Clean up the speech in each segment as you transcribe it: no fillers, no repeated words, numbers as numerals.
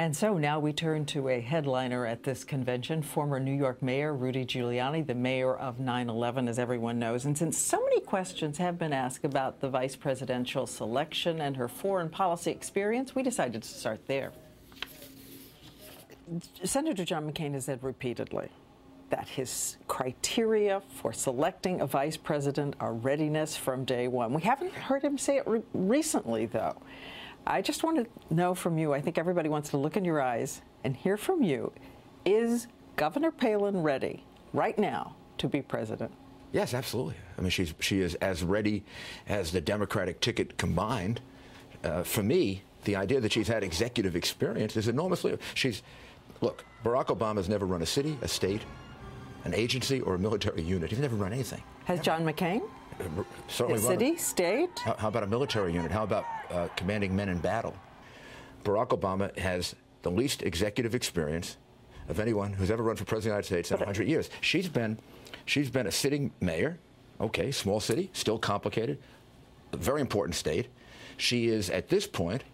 And so now we turn to a headliner at this convention, former New York Mayor Rudy Giuliani, the mayor of 9/11, as everyone knows. And since so many questions have been asked about the vice presidential selection and her foreign policy experience, we decided to start there. Senator John McCain has said repeatedly that his criteria for selecting a vice president are readiness from day one. We haven't heard him say it recently, though. I just want to know from you, I think everybody wants to look in your eyes and hear from you, is Governor Palin ready right now to be president? Yes, absolutely. I mean, she is as ready as the Democratic ticket combined. For me, the idea that she's had executive experience is enormously. Look, Barack Obama's never run a city, a state, an agency, or a military unit. He's never run anything. Has John McCain? Certainly. A city, state? How about a military unit? How about commanding men in battle? Barack Obama has the least executive experience of anyone who's ever run for president of the United States in 100 years. She's been a sitting mayor. Okay, small city, still complicated, a very important state. She is, at this point,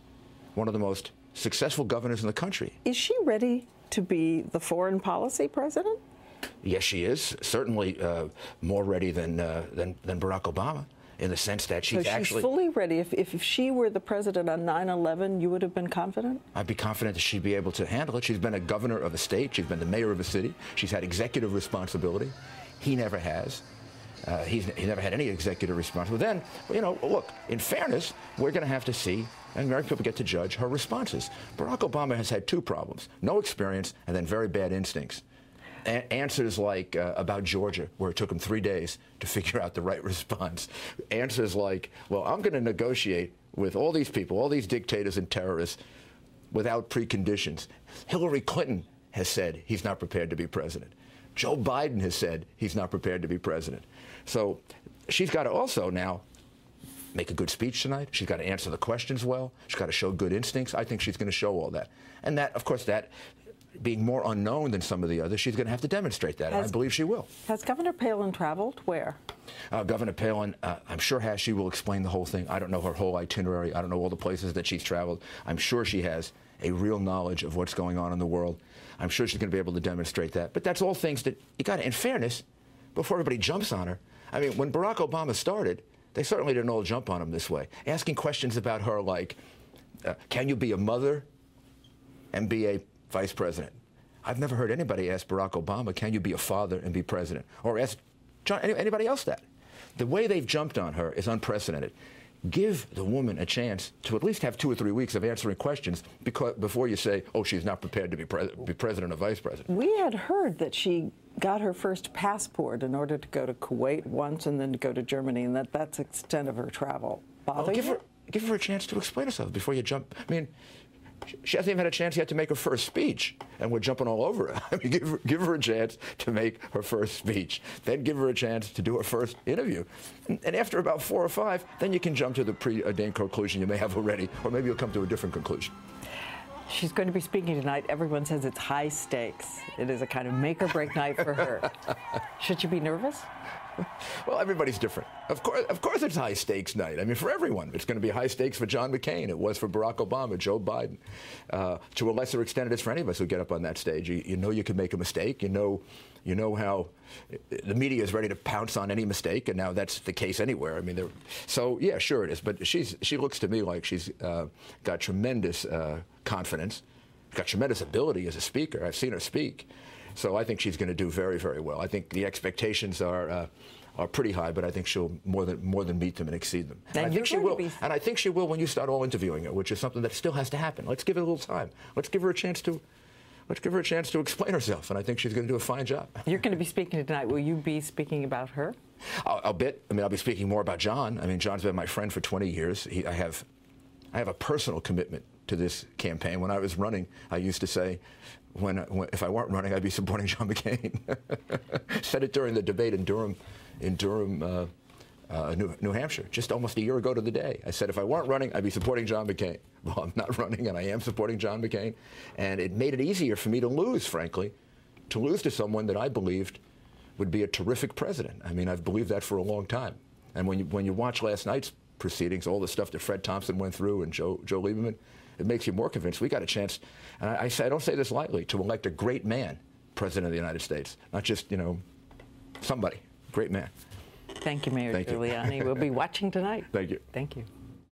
one of the most successful governors in the country. Is she ready to be the foreign policy president? Yes, she is. Certainly more ready than Barack Obama, in the sense that she's actually fully ready. If she were the president on 9/11, you would have been confident? I'd be confident that she'd be able to handle it. She's been a governor of a state. She's been the mayor of a city. She's had executive responsibility. He never has. He never had any executive responsibility. Then, look, in fairness, we're going to have to see, and American people get to judge her responses. Barack Obama has had two problems: no experience, and then very bad instincts. Answers like about Georgia, where it took him 3 days to figure out the right response. Answers like, well, I'm going to negotiate with all these people, all these dictators and terrorists, without preconditions. Hillary Clinton has said he's not prepared to be president. Joe Biden has said he's not prepared to be president. So she's got to also now make a good speech tonight. She's got to answer the questions well. She's got to show good instincts. I think she's going to show all that. And that, of course, that being more unknown than some of the others, she's going to have to demonstrate that, and I believe she will. Has Governor Palin traveled? Where? Governor Palin, I'm sure has. She will explain the whole thing. I don't know her whole itinerary. I don't know all the places that she's traveled. I'm sure she has a real knowledge of what's going on in the world. I'm sure she's going to be able to demonstrate that. But that's all things that you got to, in fairness, before everybody jumps on her. I mean, when Barack Obama started, they certainly didn't all jump on him this way, asking questions about her like, can you be a mother and be a vice president? I've never heard anybody ask Barack Obama, can you be a father and be president? Or ask anybody else that. The way they've jumped on her is unprecedented. Give the woman a chance to at least have 2 or 3 weeks of answering questions before you say, oh, she's not prepared to be president or vice president. We had heard that she got her first passport in order to go to Kuwait once and then to go to Germany, and that's the extent of her travel. Well, give her a chance to explain herself before you jump. I mean, she hasn't even had a chance yet to make her first speech, and we're jumping all over her. I mean, give her a chance to make her first speech. Then give her a chance to do her first interview. And after about 4 or 5, then you can jump to the preordained conclusion you may have already, or maybe you'll come to a different conclusion. She's going to be speaking tonight. Everyone says it's high stakes. It is a kind of make-or-break night for her. Should she be nervous? Well, everybody's different. Of course it's high stakes night. I mean, for everyone. It's going to be high stakes for John McCain. It was for Barack Obama, Joe Biden. To a lesser extent, it is for any of us who get up on that stage. You know you can make a mistake. You know how the media is ready to pounce on any mistake, and now that's the case anywhere. I mean, so yeah, sure it is. But she looks to me like she's got tremendous confidence, got tremendous ability as a speaker. I've seen her speak. So I think she's going to do very, very well. I think the expectations are pretty high, but I think she'll more than meet them and exceed them. And I think she will. And I think she will when you start all interviewing her, which is something that still has to happen. Let's give it a little time. Let's give her a chance to explain herself, and I think she's going to do a fine job. You're going to be speaking tonight. Will you be speaking about her? I'll be speaking more about John. I mean, John's been my friend for 20 years. I have a personal commitment to this campaign. When I was running, I used to say, if I weren't running, I'd be supporting John McCain. Said it during the debate in Durham, New Hampshire, just almost a year ago to the day. I said if I weren't running, I'd be supporting John McCain. Well, I'm not running, and I am supporting John McCain. And it made it easier for me to lose, frankly, to someone that I believed would be a terrific president. I mean, I've believed that for a long time. And when you watch last night's proceedings, all the stuff that Fred Thompson went through and Joe Lieberman, it makes you more convinced we got a chance, and I don't say this lightly, to elect a great man president of the United States, not just, you know, somebody, great man. Thank you, Mayor Giuliani. We'll be watching tonight. Thank you. Thank you.